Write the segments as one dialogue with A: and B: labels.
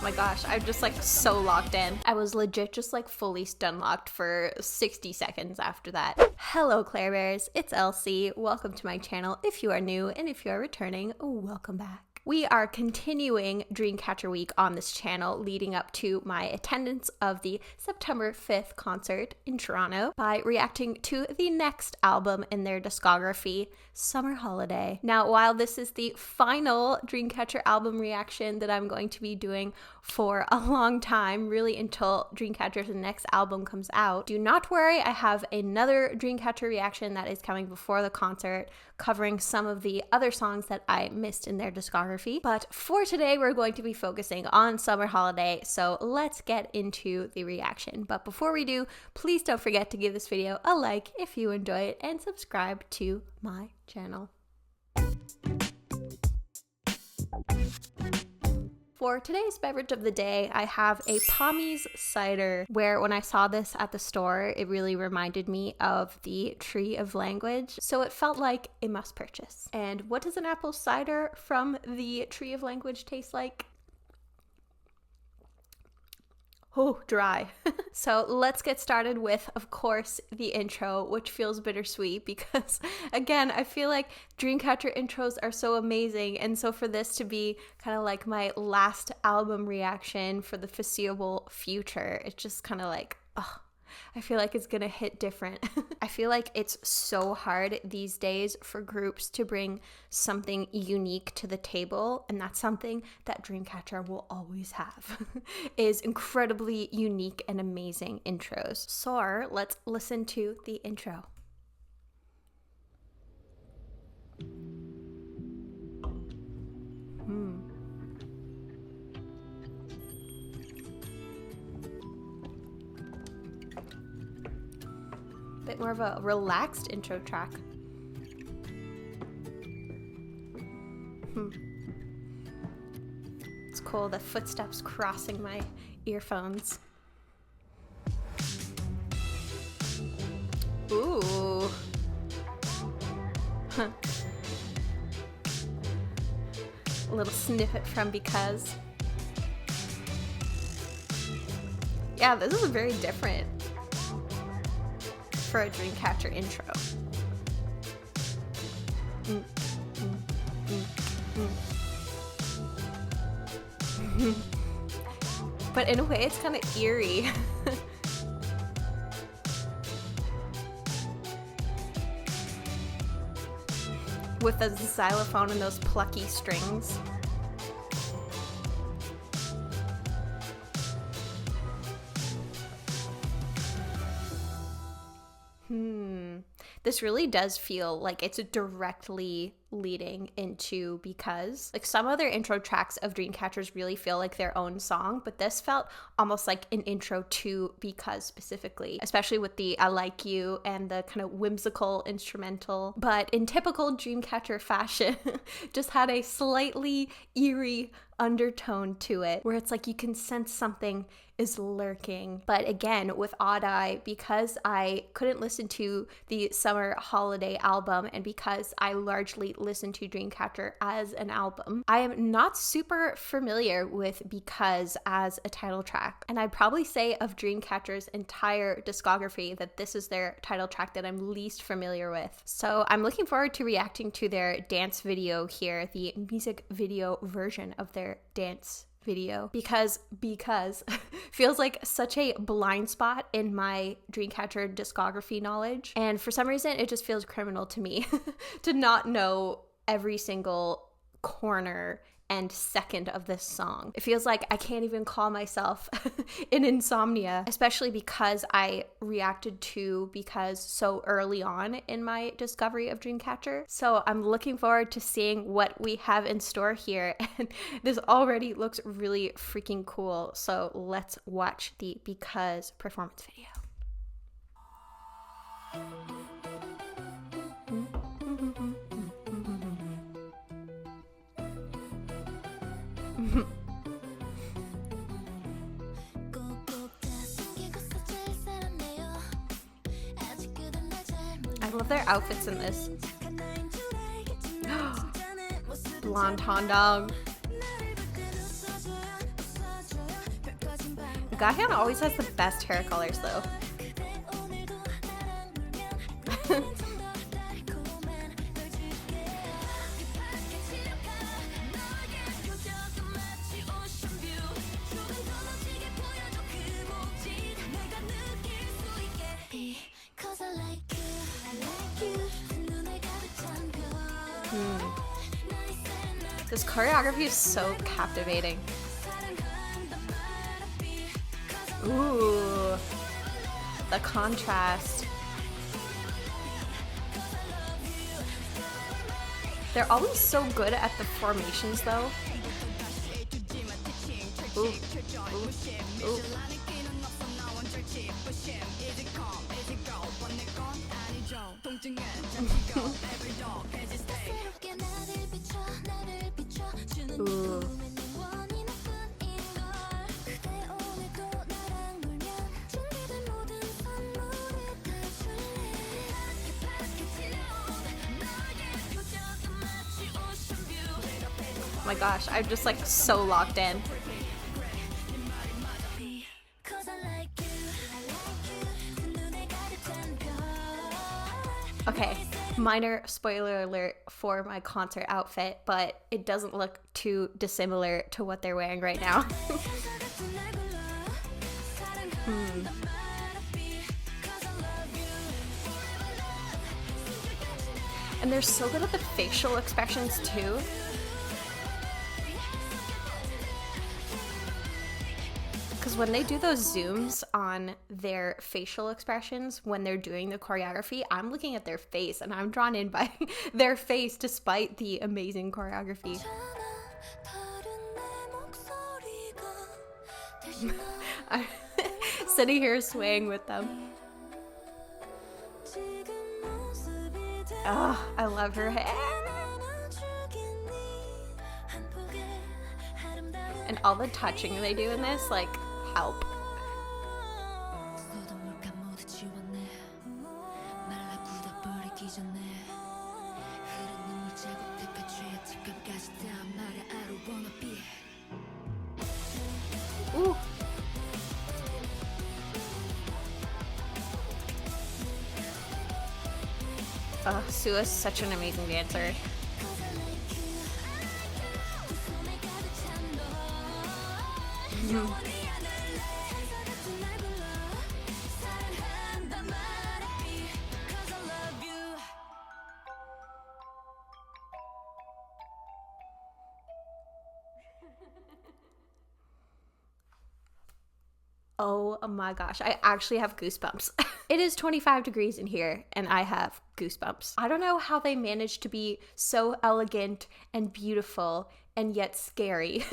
A: Oh my gosh, I'm just like so locked in. I was legit just like fully stun locked for 60 seconds after that. Hello Claire Bears, it's Elsie. Welcome to my channel if you are new, and if you are returning, welcome back. We are continuing Dreamcatcher week on this channel, leading up to my attendance of the September 5th concert in Toronto by reacting to the next album in their discography, Summer Holiday. Now, while this is the final Dreamcatcher album reaction that I'm going to be doing for a long time, really until Dreamcatcher's next album comes out, do not worry, I have another Dreamcatcher reaction that is coming before the concert, covering some of the other songs that I missed in their discography. But for today, we're going to be focusing on Summer Holiday, so let's get into the reaction. But before we do, please don't forget to give this video a like if you enjoy it, and subscribe to my channel. For today's beverage of the day, I have a Pommy's cider, where when I saw this at the store, it really reminded me of the Tree of Language, so it felt like a must purchase. And what does an apple cider from the Tree of Language taste like? Oh, dry. So let's get started with, of course, the intro, which feels bittersweet because, again, I feel like Dreamcatcher intros are so amazing, and so for this to be kind of like my last album reaction for the foreseeable future, it's just kind of like, oh, I feel like it's gonna hit different. I feel like it's so hard these days for groups to bring something unique to the table, and that's something that Dreamcatcher will always have, is incredibly unique and amazing intros. So let's listen to the intro. Bit more of a relaxed intro track. It's cool, the footsteps crossing my earphones. Ooh. Huh. A little snippet from Because. Yeah, this is very different for a Dreamcatcher intro. But in a way, it's kind of eerie. With the xylophone and those plucky strings. This really does feel like it's directly leading into Because. Like some other intro tracks of Dreamcatchers really feel like their own song, but this felt almost like an intro to Because specifically, especially with the I Like You and the kind of whimsical instrumental. But in typical Dreamcatcher fashion, just had a slightly eerie undertone to it, where it's like you can sense something is lurking. But again, with Odd Eye, because I couldn't listen to the Summer Holiday album, and because I largely listen to Dreamcatcher as an album, I am not super familiar with Because as a title track. And I'd probably say of Dreamcatcher's entire discography that this is their title track that I'm least familiar with. So I'm looking forward to reacting to their dance video here, the music video version of their dance video, because feels like such a blind spot in my Dreamcatcher discography knowledge, and for some reason it just feels criminal to me to not know every single corner and second of this song. It feels like I can't even call myself an insomnia, especially because I reacted to Because so early on in my discovery of Dreamcatcher. So I'm looking forward to seeing what we have in store here, and this already looks really freaking cool. So let's watch the Because performance video. I love their outfits in this. Blonde Hondong. Gahyun always has the best hair colors though. This choreography is so captivating. Ooh, the contrast. They're always so good at the formations though. Ooh, ooh, ooh. Ooh. Oh my gosh, I'm just like so locked in. Okay, minor spoiler alert for my concert outfit, but it doesn't look too dissimilar to what they're wearing right now. And they're so good at the facial expressions too. Because when they do those zooms on their facial expressions when they're doing the choreography, I'm looking at their face and I'm drawn in by their face despite the amazing choreography. I'm sitting here swaying with them. Oh, I love her hair. And all the touching they do in this, like, help. Ooh. Sua's such an amazing dancer. Oh my gosh, I actually have goosebumps. It is 25 degrees in here and I have goosebumps. I don't know how they managed to be so elegant and beautiful and yet scary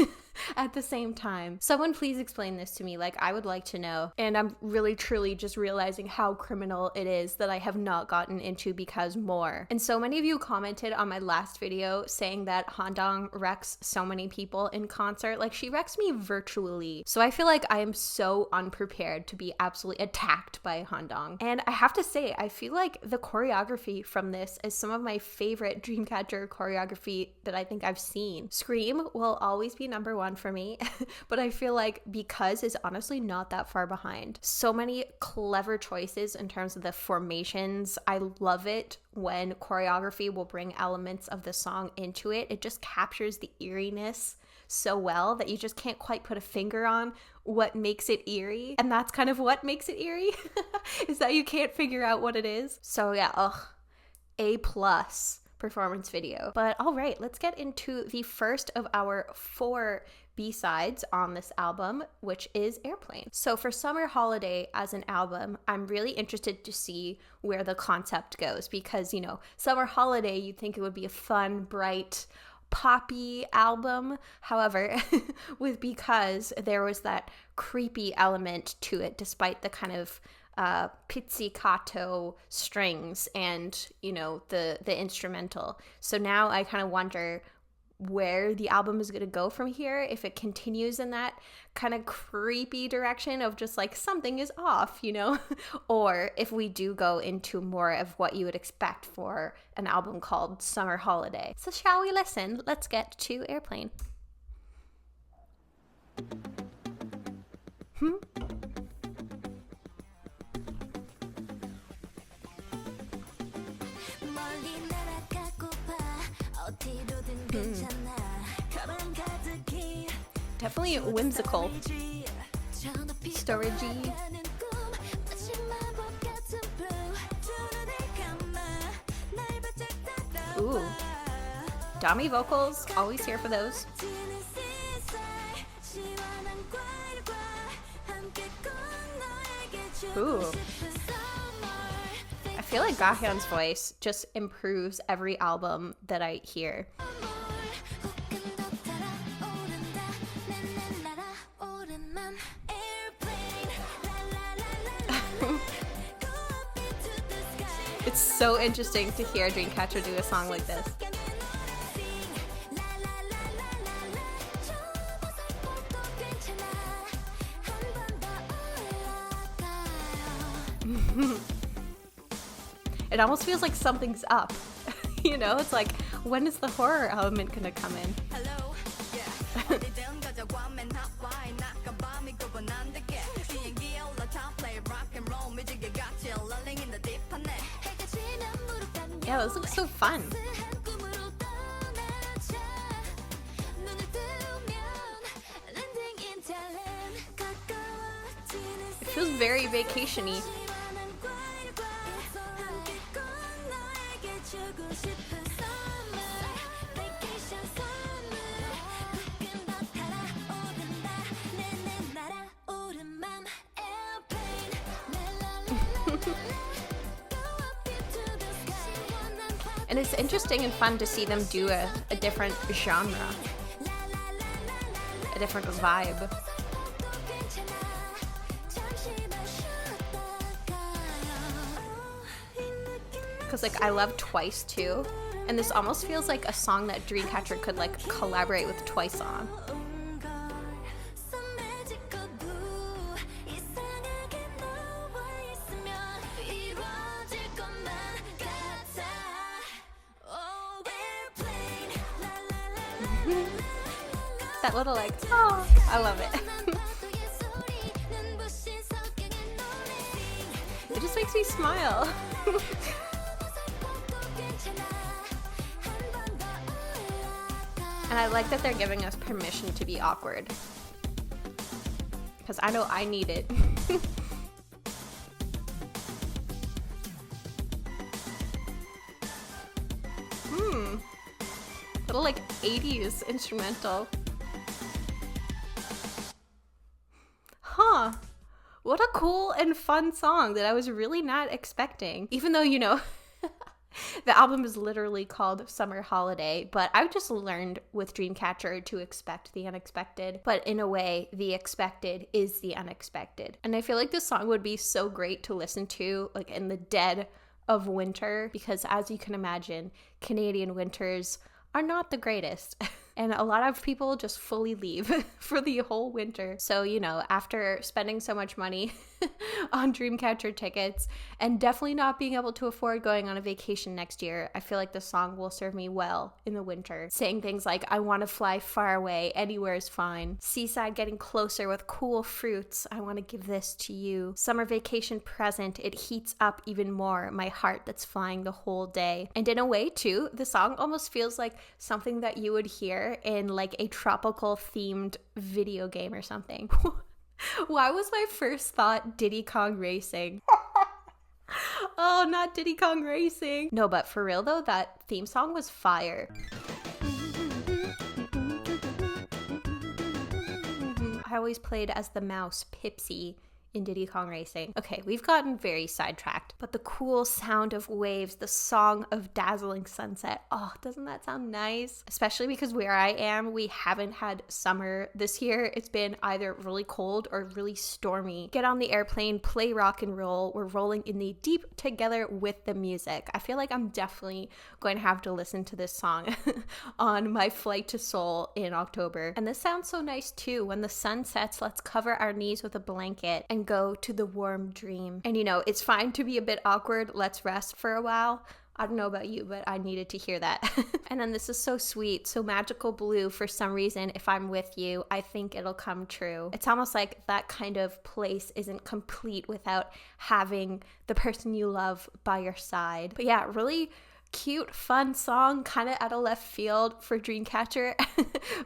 A: at the same time. Someone please explain this to me, like I would like to know. And I'm really truly just realizing how criminal it is that I have not gotten into because more. And so many of you commented on my last video saying that Handong wrecks so many people in concert. Like she wrecks me virtually. So I feel like I am so unprepared to be absolutely attacked by Handong. And I have to say, I feel like the choreography from this is some of my favorite Dreamcatcher choreography that I think I've seen. Scream will always be #1 for me, but I feel like Because is honestly not that far behind. So many clever choices in terms of the formations. I love it when choreography will bring elements of the song into it. It just captures the eeriness so well that you just can't quite put a finger on what makes it eerie. And that's kind of what makes it eerie, is that you can't figure out what it is. So yeah, A+ performance video. But all right, let's get into the first of our 4 B-sides on this album, which is Airplane. So for Summer Holiday as an album, I'm really interested to see where the concept goes because, you know, Summer Holiday, you'd think it would be a fun, bright, poppy album. However, with Because, there was that creepy element to it despite the kind of pizzicato strings and, you know, the instrumental. So now I kind of wonder where the album is going to go from here, if it continues in that kind of creepy direction of just like something is off, you know, or if we do go into more of what you would expect for an album called Summer Holiday. So shall we listen? Let's get to Airplane. Definitely whimsical. Storagey. Ooh. Dami vocals, always here for those. Ooh. I feel like Gahyun's voice just improves every album that I hear. It's so interesting to hear Dreamcatcher do a song like this. It almost feels like something's up. You know, it's like, when is the horror element gonna come in?
B: Hello, yeah.
A: Yeah, this looks so fun. It feels very vacation-y. And it's interesting and fun to see them do a different genre, a different vibe. Because like I love Twice too, and this almost feels like a song that Dreamcatcher could like collaborate with Twice on. That little like, oh, I love it. It just makes me smile. And I like that they're giving us permission to be awkward. Because I know I need it. Little like 80s instrumental. Huh. What a cool and fun song that I was really not expecting. Even though, you know, the album is literally called Summer Holiday, but I've just learned with Dreamcatcher to expect the unexpected. But in a way, the expected is the unexpected. And I feel like this song would be so great to listen to like in the dead of winter, because as you can imagine, Canadian winters are not the greatest. And a lot of people just fully leave for the whole winter. So, you know, after spending so much money on Dreamcatcher tickets and definitely not being able to afford going on a vacation next year, I feel like this song will serve me well in the winter. Saying things like, I want to fly far away, anywhere is fine. Seaside getting closer with cool fruits, I want to give this to you. Summer vacation present, it heats up even more my heart that's flying the whole day. And in a way too, the song almost feels like something that you would hear in like a tropical themed video game or something. Why was my first thought Diddy Kong Racing? Oh, not Diddy Kong Racing. No, but for real though, that theme song was fire. I always played as the mouse Pipsy in Diddy Kong Racing. Okay, we've gotten very sidetracked, but the cool sound of waves, the song of dazzling sunset, oh, doesn't that sound nice? Especially because where I am, we haven't had summer this year. It's been either really cold or really stormy. Get on the airplane, play rock and roll. We're rolling in the deep together with the music. I feel like I'm definitely going to have to listen to this song on my flight to Seoul in October. And this sounds so nice too. When the sun sets, let's cover our knees with a blanket and go to the warm dream. And you know, it's fine to be a bit awkward. Let's rest for a while. I don't know about you, but I needed to hear that. And then this is so sweet. So magical blue, for some reason, if I'm with you, I think it'll come true. It's almost like that kind of place isn't complete without having the person you love by your side. But yeah, really cute, fun song, kind of out of left field for Dreamcatcher,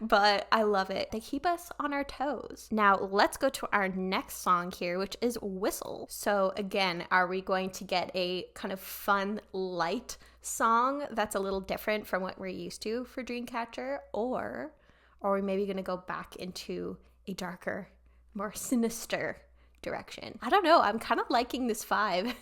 A: but I love it. They keep us on our toes. Now let's go to our next song here, which is Whistle. So again, are we going to get a kind of fun, light song that's a little different from what we're used to for Dreamcatcher, or are we maybe going to go back into a darker, more sinister direction? I don't know. I'm kind of liking this vibe.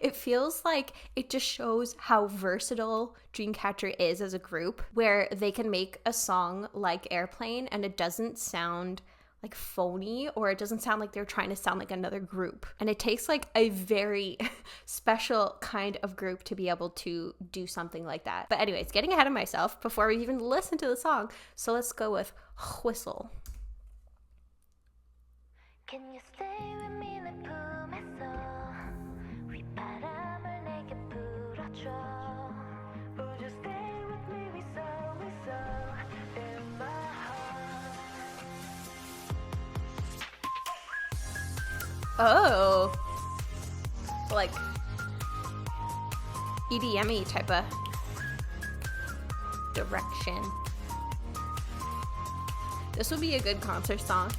A: It feels like it just shows how versatile Dreamcatcher is as a group, where they can make a song like Airplane and it doesn't sound like phony, or it doesn't sound like they're trying to sound like another group. And it takes like a very special kind of group to be able to do something like that. But anyways, getting ahead of myself before we even listen to the song. So let's go with Whistle.
B: Can you stay with me 내 품에서 휘바람을 내게 불어줘 Would you stay with me whistle in my heart
A: Oh, like EDM-y type of direction. This would be a good concert song.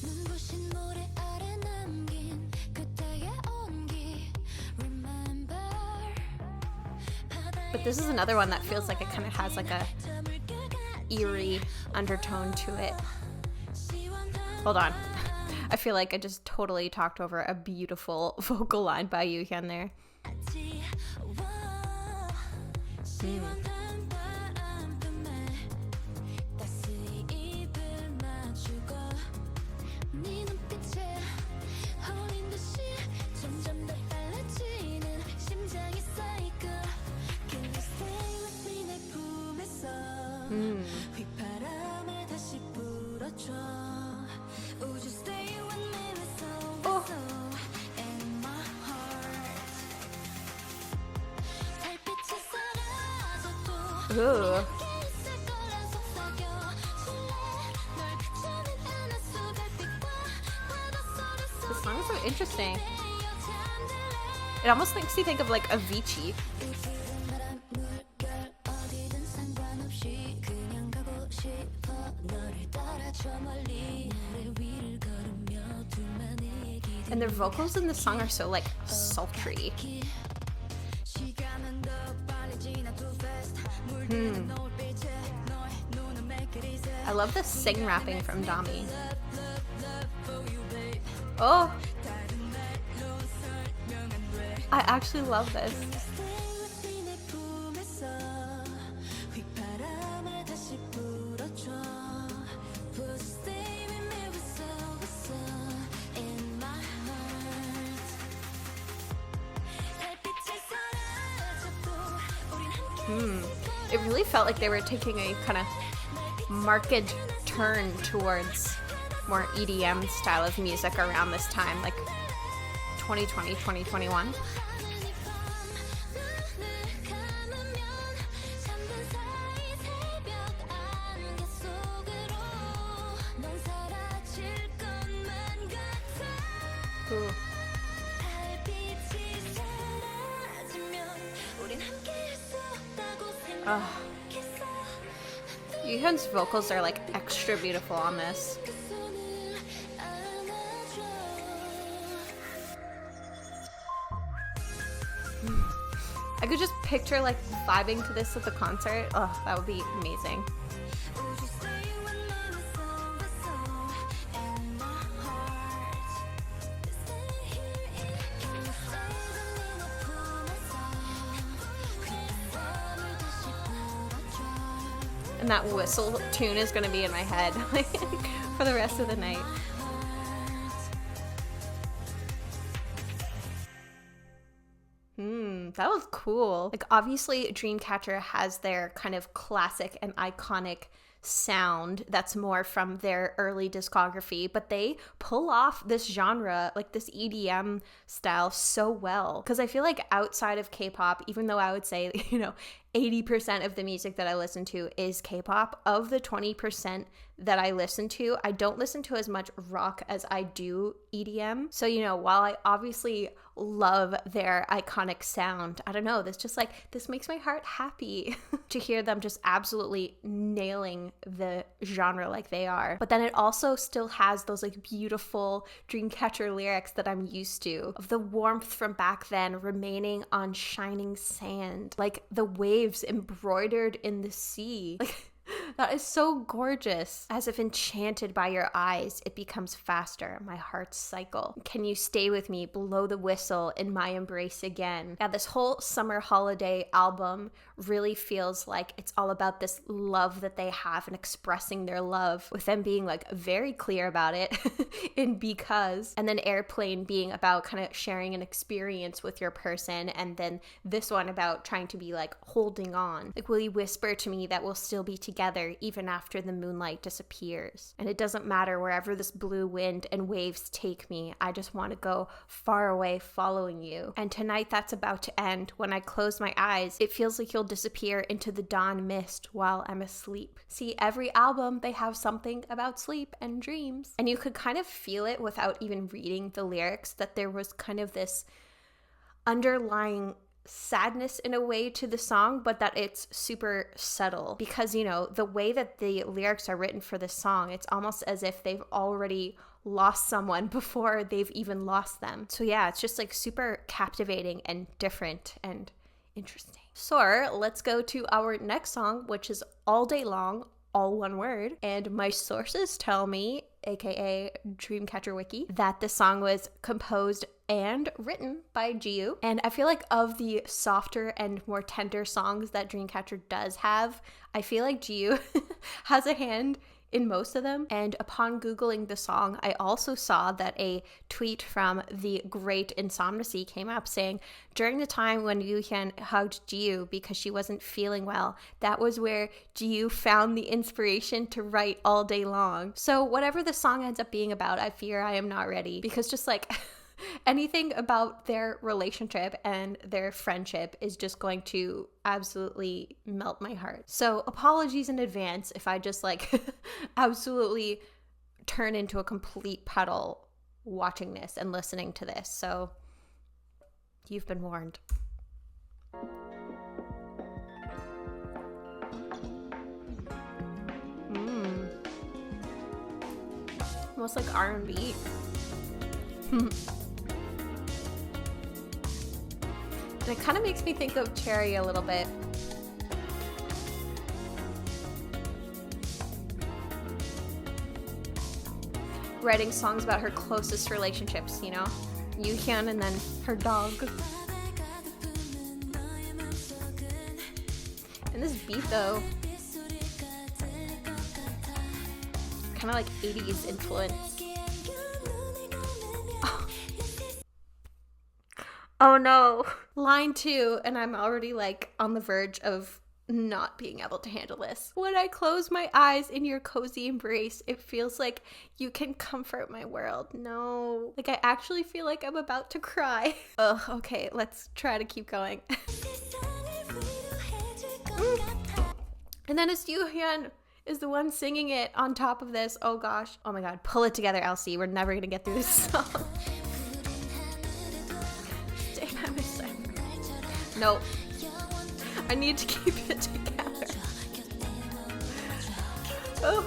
B: 눈부신 모래 아래 남긴 그때의 온기 Remember
A: But this is another one that feels like it kind of has like a eerie undertone to it. Hold on. I feel like I just totally talked over a beautiful vocal line by you here and there. Ooh. This song is so interesting. It almost makes you think of like Avicii. And their vocals in this song are so like sultry. I love the sing rapping from Dami. Oh, I actually love this. It really felt like they were taking a kind of marked turn towards more EDM style of music around this time, like 2020, 2021. Ooh. Yuhyun's vocals are like extra beautiful on this. I could just picture like vibing to this at the concert. Oh, that would be amazing. And that whistle tune is going to be in my head for the rest of the night. That was cool. Like, obviously, Dreamcatcher has their kind of classic and iconic sound that's more from their early discography, but they pull off this genre, like this EDM style, so well. Because I feel like outside of K-pop, even though I would say, 80% of the music that I listen to is K-pop, of the 20% that I listen to, I don't listen to as much rock as I do EDM. So, while I obviously love their iconic sound, I don't know, this makes my heart happy to hear them just absolutely nailing the genre like they are. But then it also still has those like beautiful Dreamcatcher lyrics that I'm used to, of the warmth from back then remaining on shining sand, like the waves embroidered in the sea. Like, that is so gorgeous. As if enchanted by your eyes, it becomes faster, my heart's cycle. Can you stay with me, blow the whistle in my embrace again? Yeah, this whole summer holiday album really feels like it's all about this love that they have and expressing their love, with them being like very clear about it in Because, and then Airplane being about kind of sharing an experience with your person, and then this one about trying to be like holding on. Like, will you whisper to me that we'll still be together even after the moonlight disappears? And it doesn't matter wherever this blue wind and waves take me, I just want to go far away following you. And tonight that's about to end. When I close my eyes, it feels like you'll disappear into the dawn mist while I'm asleep. See, every album, they have something about sleep and dreams. And you could kind of feel it without even reading the lyrics, that there was kind of this underlying sadness in a way to the song, but that it's super subtle, because the way that the lyrics are written for this song, it's almost as if they've already lost someone before they've even lost them. So yeah, it's just like super captivating and different and interesting. So let's go to our next song, which is Alldaylong, all one word. And my sources tell me, aka Dreamcatcher Wiki, that the song was composed and written by Jiu. And I feel like of the softer and more tender songs that Dreamcatcher does have, I feel like Jiu has a hand in most of them. And upon Googling the song, I also saw that a tweet from the great Insomniacy came up saying, during the time when Yoohyun hugged Jiu because she wasn't feeling well, that was where Jiu found the inspiration to write Alldaylong. So whatever the song ends up being about, I fear I am not ready, because just like anything about their relationship and their friendship is just going to absolutely melt my heart. So apologies in advance if I just like absolutely turn into a complete puddle watching this and listening to this. So you've been warned. Almost like R&B. And it kind of makes me think of Cherry a little bit. Writing songs about her closest relationships, Yoohyun and then her dog. And this beat though, kind of like 80s influence. Oh no. Line 2, and I'm already like on the verge of not being able to handle this. When I close my eyes in your cozy embrace, it feels like you can comfort my world. No. Like, I actually feel like I'm about to cry. Ugh, okay, let's try to keep going. And then it's Yoohyun is the one singing it on top of this. Oh gosh. Oh my god. Pull it together, Elsie. We're never gonna get through this song. Nope. I need to keep it together. Oh.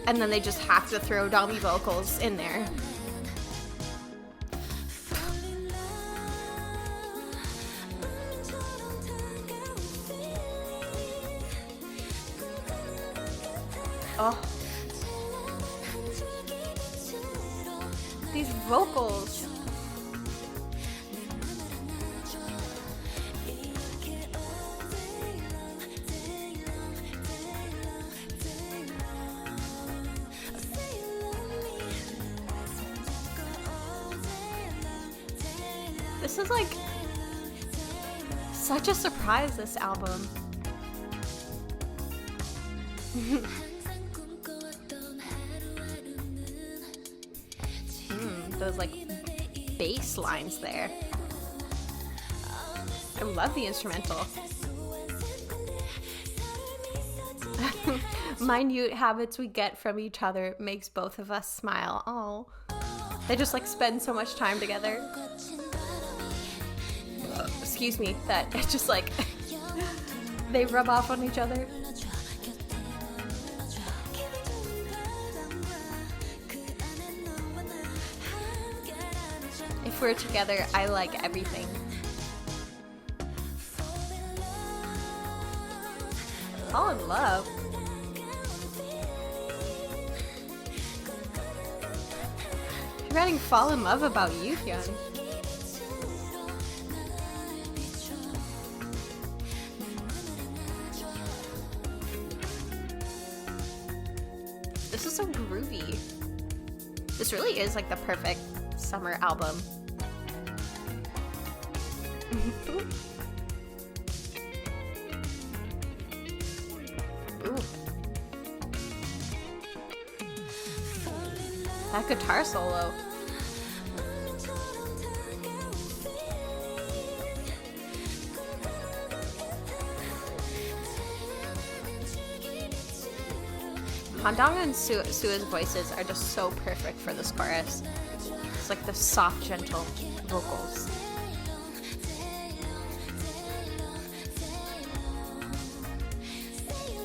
A: And then they just have to throw dummy vocals in there. Oh. These vocals. This is like such a surprise, this album. Those like bass lines there. I love the instrumental. Minute habits we get from each other makes both of us smile. Oh, they just like spend so much time together. Excuse me, that it's just like they rub off on each other. If we're together, I like everything. Fall in love. You're writing Fall in Love about Yuhyun. This is so groovy. This really is like the perfect summer album. Ooh. That guitar solo. Handong and Sua's voices are just so perfect for this chorus. It's like the soft, gentle vocals.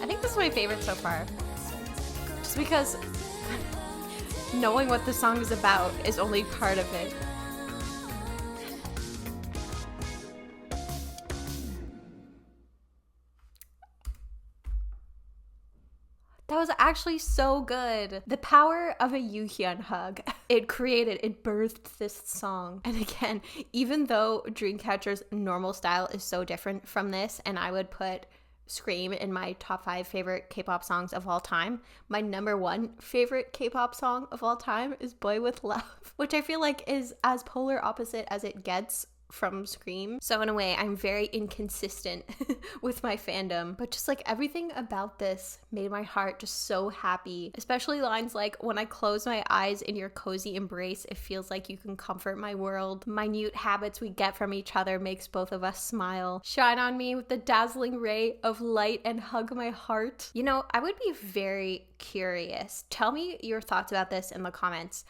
A: I think this is my favorite so far. Just because knowing what the song is about is only part of it. That was actually so good. The power of a Yuhyun hug. It birthed this song. And again, even though Dreamcatcher's normal style is so different from this, and I would put Scream in my top 5 favorite K-pop songs of all time, my number 1 favorite K-pop song of all time is Boy With Love, which I feel like is as polar opposite as it gets from Scream. So in a way, I'm very inconsistent with my fandom, but just like everything about this made my heart just so happy, especially lines like, when I close my eyes in your cozy embrace, it feels like you can comfort my world. Minute habits we get from each other makes both of us smile. Shine on me with the dazzling ray of light and hug my heart. You know, I would be very curious. Tell me your thoughts about this in the comments.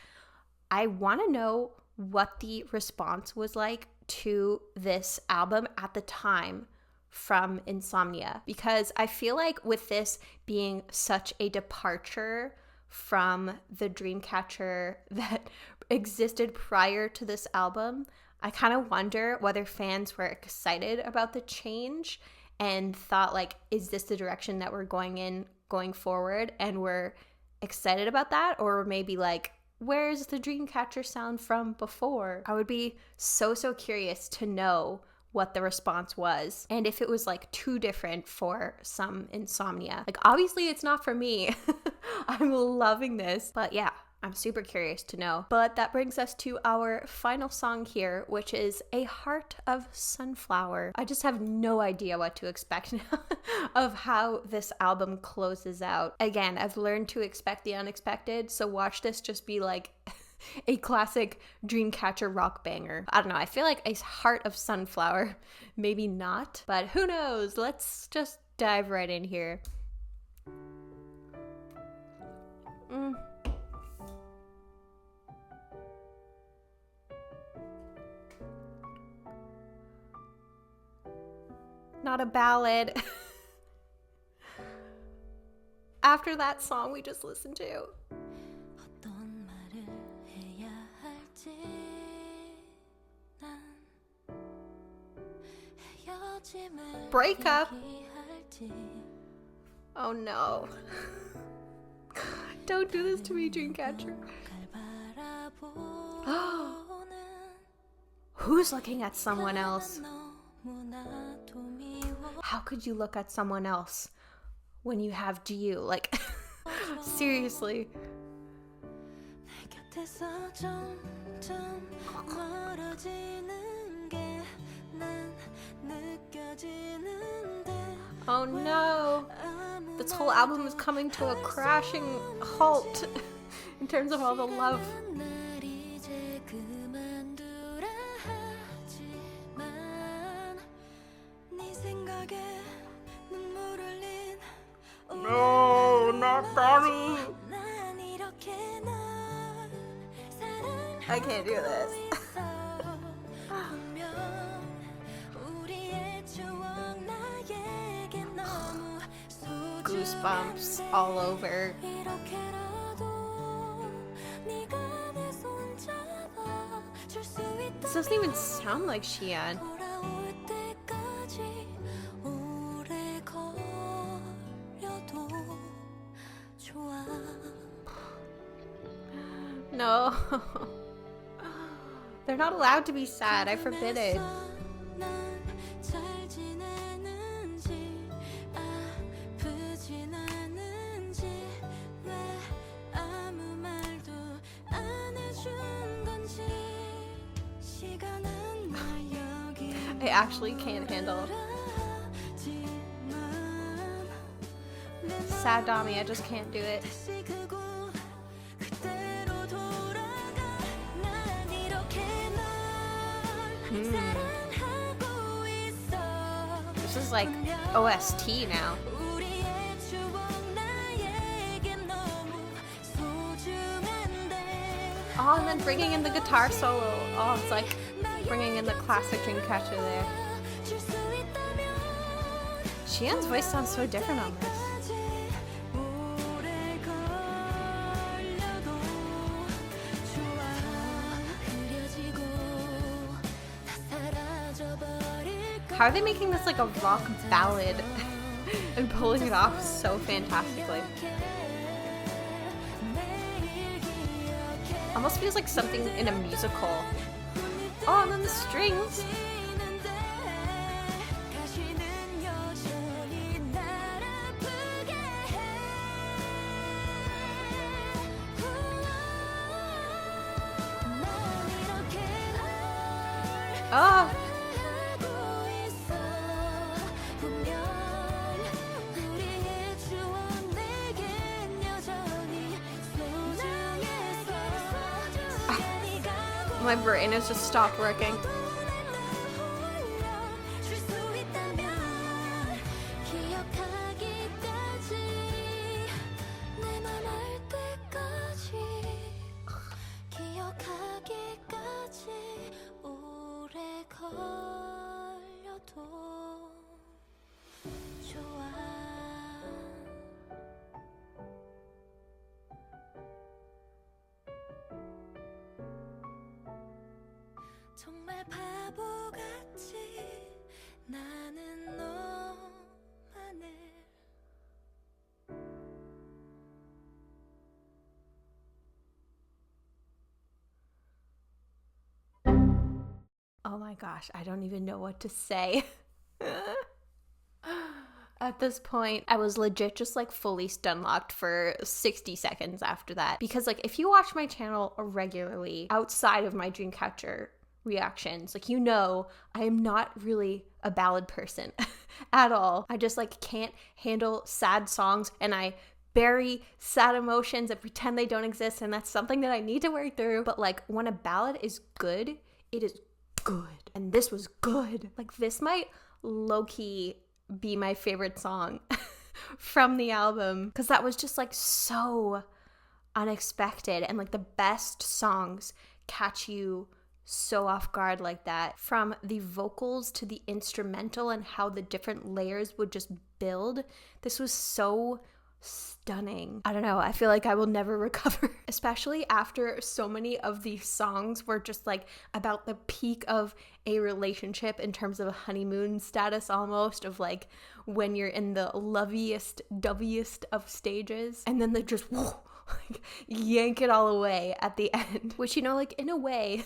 A: I want to know what the response was like to this album at the time from Insomnia, because I feel like with this being such a departure from the Dreamcatcher that existed prior to this album, I kind of wonder whether fans were excited about the change and thought like, is this the direction that we're going in going forward, and we're excited about that, or maybe like, where's the Dreamcatcher sound from before? I would be so curious to know what the response was, and if it was like too different for some Insomnia. Like, obviously it's not for me. I'm loving this, but yeah, I'm super curious to know. But that brings us to our final song here, which is A Heart of Sunflower. I just have no idea what to expect now of how this album closes out. Again, I've learned to expect the unexpected, so watch this just be like a classic Dreamcatcher rock banger. I don't know, I feel like A Heart of Sunflower, maybe not, but who knows? Let's just dive right in here. Not a ballad. After that song we just listened to. Breakup. Oh no. Don't do this to me, Dreamcatcher. Who's looking at someone else? How could you look at someone else when you have you? Like, seriously. Oh no! This whole album is coming to a crashing halt in terms of all the love. No, not Daddy! I can't do this. Goosebumps all over. This doesn't even sound like Xian. No. They're not allowed to be sad. I forbid it. I actually can't handle sad Dami. I just can't do it. This is like OST now. Oh, and then bringing in the guitar solo. Oh, it's like bringing in the classic Dreamcatcher there. Xian's voice sounds so different on this. How are they making this like a rock ballad and pulling it off so fantastically? Almost feels like something in a musical. Oh, and then the strings. Oh. My brain has just stopped working.
B: 정말 바보같이 나는 너만을
A: Oh my gosh, I don't even know what to say. At this point, I was legit just like fully stun-locked for 60 seconds after that. Because like if you watch my channel regularly outside of my Dreamcatcher reactions, like you know I am not really a ballad person at all. I just like can't handle sad songs and I bury sad emotions and pretend they don't exist, and that's something that I need to work through. But like when a ballad is good, it is good. And this was good. Like this might low-key be my favorite song from the album, because that was just like so unexpected, and like the best songs catch you so off guard like that, from the vocals to the instrumental and how the different layers would just build. This was so stunning. I don't know, I feel like I will never recover, especially after so many of these songs were just like about the peak of a relationship in terms of a honeymoon status, almost, of like when you're in the loviest, doviest of stages, and then they just whoa, like, yank it all away at the end, which, you know, like in a way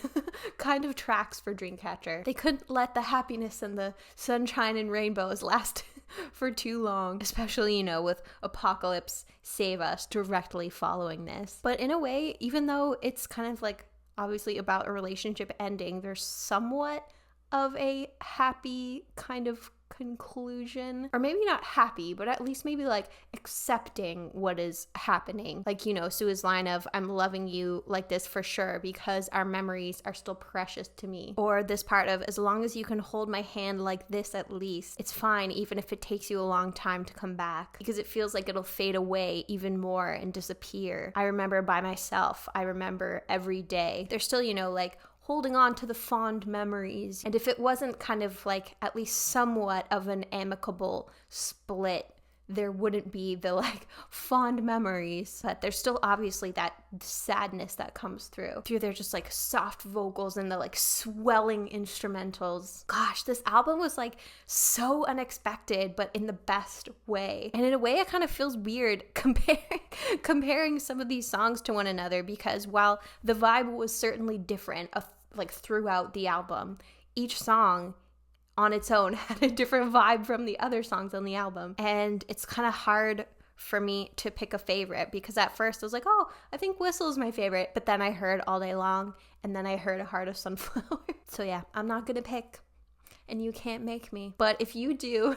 A: kind of tracks for Dreamcatcher. They couldn't let the happiness and the sunshine and rainbows last for too long, especially, you know, with Apocalypse Save Us directly following this. But in a way, even though it's kind of like obviously about a relationship ending, there's somewhat of a happy kind of conclusion, or maybe not happy, but at least maybe like accepting what is happening. Like, you know, Sua's line of, I'm loving you like this for sure because our memories are still precious to me. Or this part of, as long as you can hold my hand like this at least, it's fine even if it takes you a long time to come back, because it feels like it'll fade away even more and disappear. I remember by myself. I remember every day. There's still, you know, like holding on to the fond memories. And if it wasn't kind of like at least somewhat of an amicable split, there wouldn't be the like fond memories, but there's still obviously that sadness that comes through their just like soft vocals and the like swelling instrumentals. Gosh, this album was like so unexpected, but in the best way. And in a way, it kind of feels weird comparing some of these songs to one another, because while the vibe was certainly different like throughout the album, each song on its own had a different vibe from the other songs on the album. And it's kind of hard for me to pick a favorite, because at first I was like, oh, I think Whistle is my favorite. But then I heard All Day Long, and then I heard A Heart of Sunflower. So yeah, I'm not gonna pick, and you can't make me. But if you do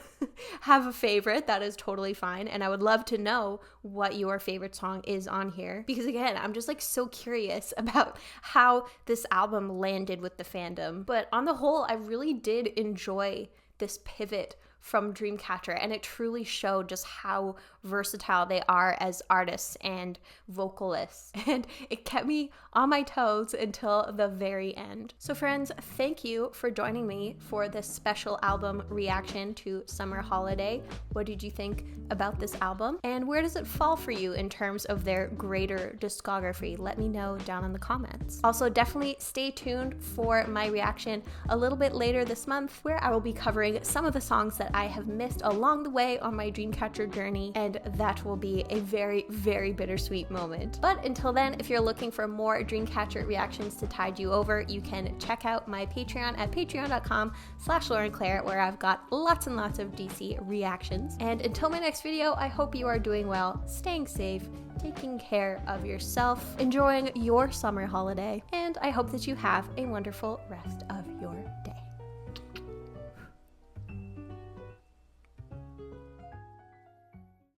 A: have a favorite, that is totally fine. And I would love to know what your favorite song is on here, because again, I'm just like so curious about how this album landed with the fandom. But on the whole, I really did enjoy this pivot from Dreamcatcher, and it truly showed just how versatile they are as artists and vocalists, and it kept me on my toes until the very end. So friends, thank you for joining me for this special album reaction to Summer Holiday. What did you think about this album, and where does it fall for you in terms of their greater discography? Let me know down in the comments. Also, definitely stay tuned for my reaction a little bit later this month, where I will be covering some of the songs that I have missed along the way on my Dreamcatcher journey, and that will be a very, very bittersweet moment. But until then, if you're looking for more Dreamcatcher reactions to tide you over, you can check out my Patreon at patreon.com/laurenclaireyt, where I've got lots and lots of DC reactions. And until my next video, I hope you are doing well, staying safe, taking care of yourself, enjoying your summer holiday, and I hope that you have a wonderful rest of your day.